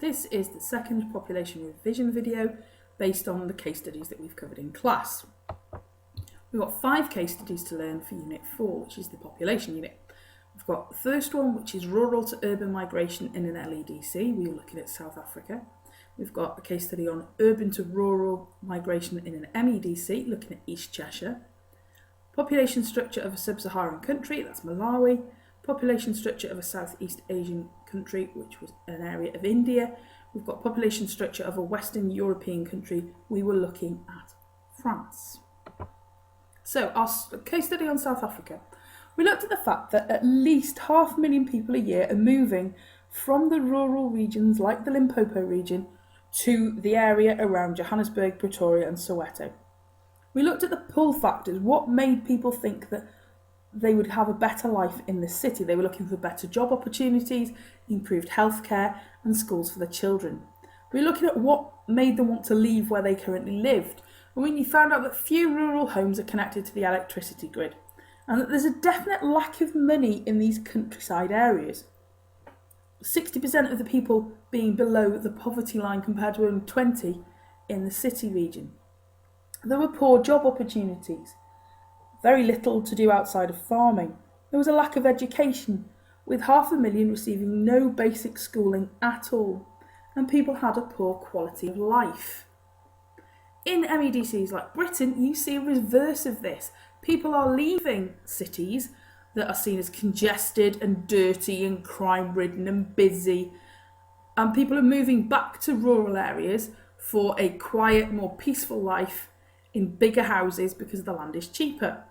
This is the second population revision video based on the case studies that we've covered in class. We've got 5 case studies to learn for Unit 4, which is the population unit. We've got the first one, which is rural to urban migration in an LEDC. We were looking at South Africa. We've got a case study on urban to rural migration in an MEDC, looking at East Cheshire. Population structure of a sub-Saharan country, that's Malawi. Population structure of a Southeast Asian country, which was an area of India. We've got population structure of a Western European country. We were looking at France. So our case study on South Africa. We looked at the fact that at least 500,000 people a year are moving from the rural regions like the Limpopo region to the area around Johannesburg, Pretoria and Soweto. We looked at the pull factors, what made people think that they would have a better life in the city. They were looking for better job opportunities, improved healthcare and schools for their children. We were looking at what made them want to leave where they currently lived. And we found out that few rural homes are connected to the electricity grid and that there's a definite lack of money in these countryside areas. 60% of the people being below the poverty line compared to only 20% in the city region. There were poor job opportunities, very little to do outside of farming. There was a lack of education, with 500,000 receiving no basic schooling at all, and people had a poor quality of life. In MEDCs like Britain, you see a reverse of this. People are leaving cities that are seen as congested and dirty and crime-ridden and busy, and people are moving back to rural areas for a quiet, more peaceful life in bigger houses because the land is cheaper.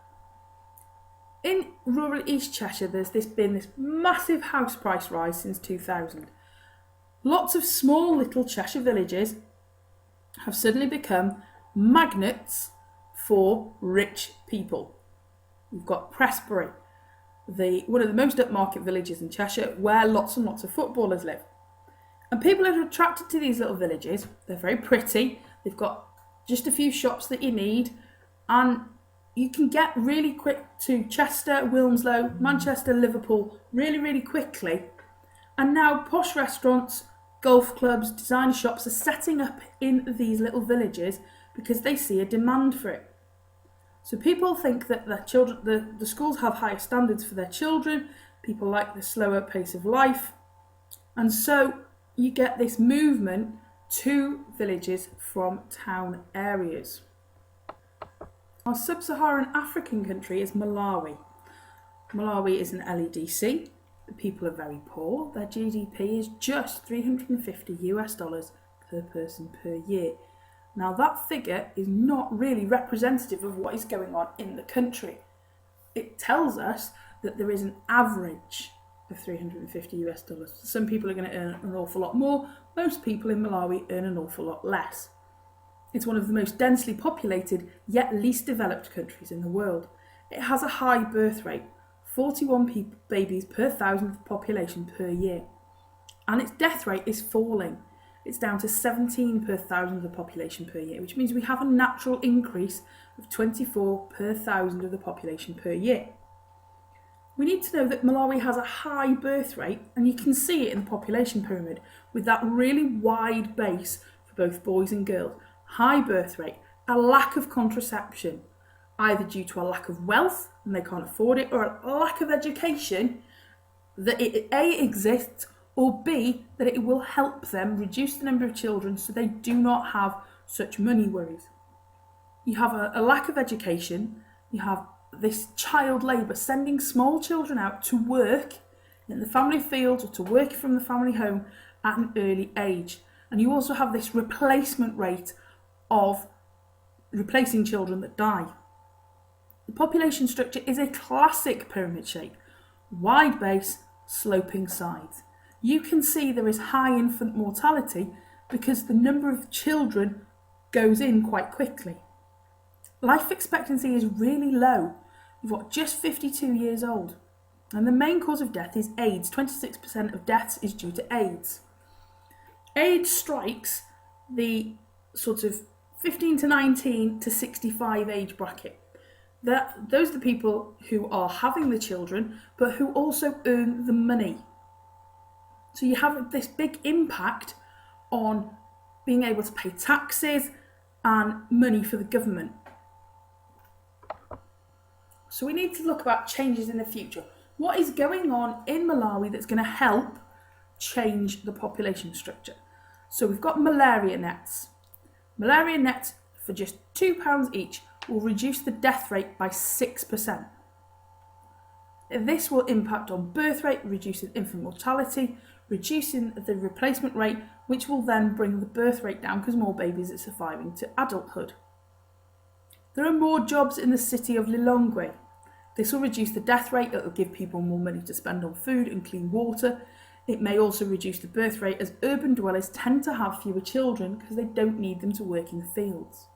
In rural East Cheshire, there's been this massive house price rise since 2000. Lots of small little Cheshire villages have suddenly become magnets for rich people. We've got Prestbury, one of the most upmarket villages in Cheshire, where lots and lots of footballers live. And people are attracted to these little villages. They're very pretty. They've got just a few shops that you need, and you can get really quick to Chester, Wilmslow, Manchester, Liverpool really, really quickly. And now posh restaurants, golf clubs, designer shops are setting up in these little villages because they see a demand for it. So people think that their children, the schools have higher standards for their children, people like the slower pace of life, and so you get this movement to villages from town areas. Our sub-Saharan African country is Malawi. Malawi is an LEDC. The people are very poor. Their GDP is just $350 per person per year. Now that figure is not really representative of what is going on in the country. It tells us that there is an average of $350. Some people are going to earn an awful lot more. Most people in Malawi earn an awful lot less. It's one of the most densely populated yet least developed countries in the world. It has a high birth rate, 41 babies per 1,000 population per year. And its death rate is falling. It's down to 17 per 1,000 of the population per year, which means we have a natural increase of 24 per 1,000 of the population per year. We need to know that Malawi has a high birth rate, and you can see it in the population pyramid with that really wide base for both boys and girls. High birth rate, a lack of contraception, either due to a lack of wealth and they can't afford it, or a lack of education, that it A, exists, or B, that it will help them reduce the number of children so they do not have such money worries. You have a lack of education, you have this child labour, sending small children out to work in the family field or to work from the family home at an early age. And you also have this replacement rate of replacing children that die. The population structure is a classic pyramid shape, wide base, sloping sides. You can see there is high infant mortality because the number of children goes in quite quickly. Life expectancy is really low. You've got just 52 years old. And the main cause of death is AIDS. 26% of deaths is due to AIDS. AIDS strikes the sort of 15 to 19 to 65 age bracket. Those are the people who are having the children, but who also earn the money. So you have this big impact on being able to pay taxes and money for the government. So we need to look about changes in the future. What is going on in Malawi that's going to help change the population structure? So we've got malaria nets. Malaria nets for just £2 each will reduce the death rate by 6%. This will impact on birth rate, reducing infant mortality, reducing the replacement rate, which will then bring the birth rate down because more babies are surviving to adulthood. There are more jobs in the city of Lilongwe. This will reduce the death rate, it will give people more money to spend on food and clean water. It may also reduce the birth rate as urban dwellers tend to have fewer children because they don't need them to work in the fields.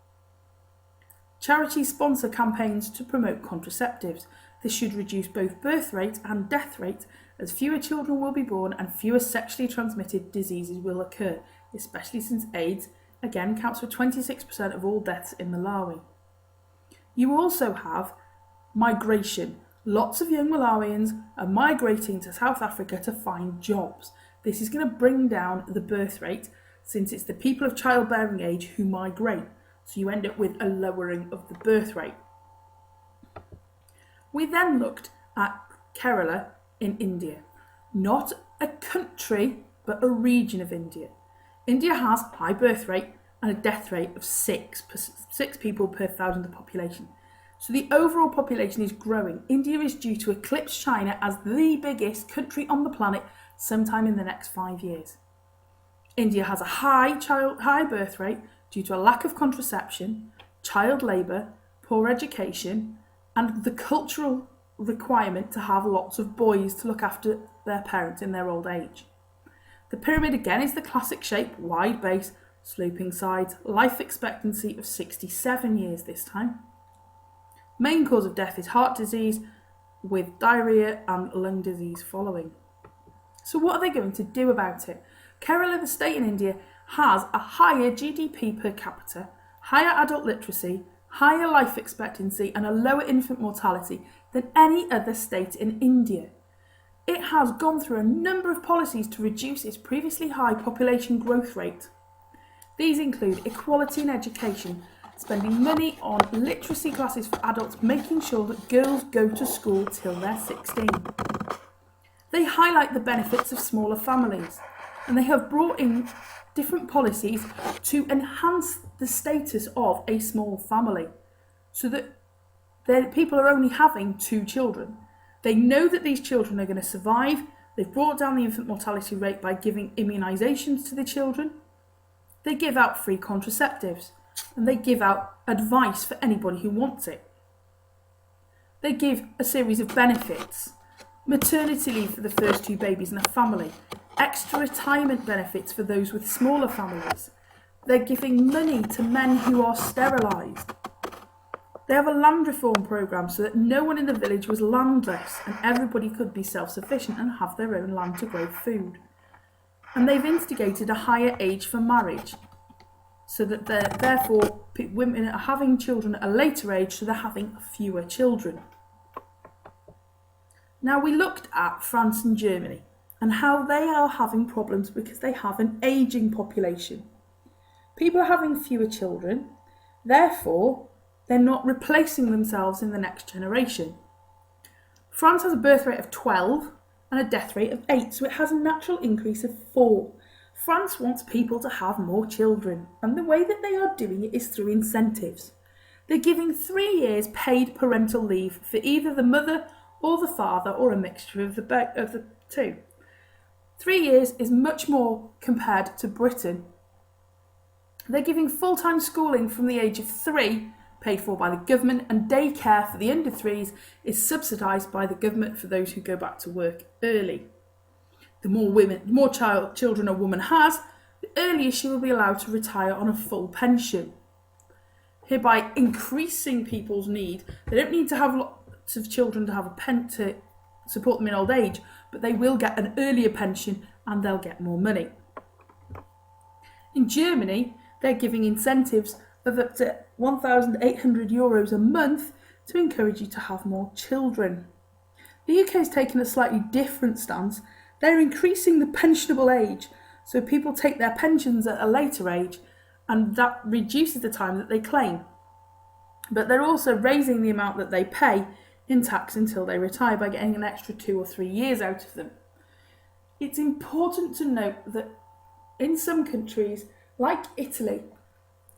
Charities sponsor campaigns to promote contraceptives. This should reduce both birth rate and death rate as fewer children will be born and fewer sexually transmitted diseases will occur, especially since AIDS, again, counts for 26% of all deaths in Malawi. You also have migration. Lots of young Malawians are migrating to South Africa to find jobs. This is going to bring down the birth rate since it's the people of childbearing age who migrate. So you end up with a lowering of the birth rate. We then looked at Kerala in India. Not a country, but a region of India. India has a high birth rate and a death rate of 6 people per thousand of population. So the overall population is growing. India is due to eclipse China as the biggest country on the planet sometime in the next 5 years. India has a high birth rate due to a lack of contraception, child labour, poor education, and the cultural requirement to have lots of boys to look after their parents in their old age. The pyramid again is the classic shape, wide base, sloping sides, life expectancy of 67 years this time. Main cause of death is heart disease, with diarrhoea and lung disease following. So what are they going to do about it? Kerala, the state in India, has a higher GDP per capita, higher adult literacy, higher life expectancy and a lower infant mortality than any other state in India. It has gone through a number of policies to reduce its previously high population growth rate. These include equality in education, spending money on literacy classes for adults, making sure that girls go to school till they're 16. They highlight the benefits of smaller families, and they have brought in different policies to enhance the status of a small family so that people are only having 2 children. They know that these children are going to survive. They've brought down the infant mortality rate by giving immunisations to the children. They give out free contraceptives and they give out advice for anybody who wants it. They give a series of benefits. Maternity leave for the first 2 babies in a family, extra retirement benefits for those with smaller families. They're giving money to men who are sterilised. They have a land reform programme so that no one in the village was landless and everybody could be self-sufficient and have their own land to grow food. And they've instigated a higher age for marriage so that therefore women are having children at a later age, so they're having fewer children. Now we looked at France and Germany and how they are having problems because they have an ageing population. People are having fewer children, therefore they're not replacing themselves in the next generation. France has a birth rate of 12 and a death rate of 8, so it has a natural increase of 4. France wants people to have more children, and the way that they are doing it is through incentives. They're giving 3 years paid parental leave for either the mother or the father, or a mixture of the two. 3 years is much more compared to Britain. They're giving full-time schooling from the age of 3, paid for by the government, and daycare for the under 3s is subsidised by the government for those who go back to work early. The more children a woman has, the earlier she will be allowed to retire on a full pension. Hereby increasing people's need. They don't need to have lots of children to have a pen to support them in old age, but they will get an earlier pension and they'll get more money. In Germany, they're giving incentives of up to €1,800 a month to encourage you to have more children. The UK has taken a slightly different stance. They're increasing the pensionable age So people take their pensions at a later age, and that reduces the time that they claim. But they're also raising the amount that they pay in tax until they retire by getting an extra 2 or 3 years out of them. It's important to note that in some countries, like Italy,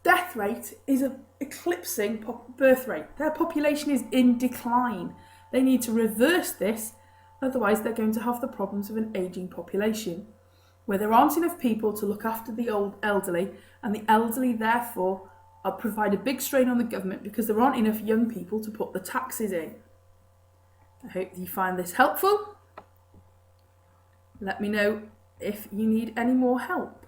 death rate is eclipsing birth rate. Their population is in decline. They need to reverse this, otherwise they're going to have the problems of an ageing population, where there aren't enough people to look after the elderly, and the elderly therefore provide a big strain on the government because there aren't enough young people to put the taxes in. I hope you find this helpful. Let me know if you need any more help.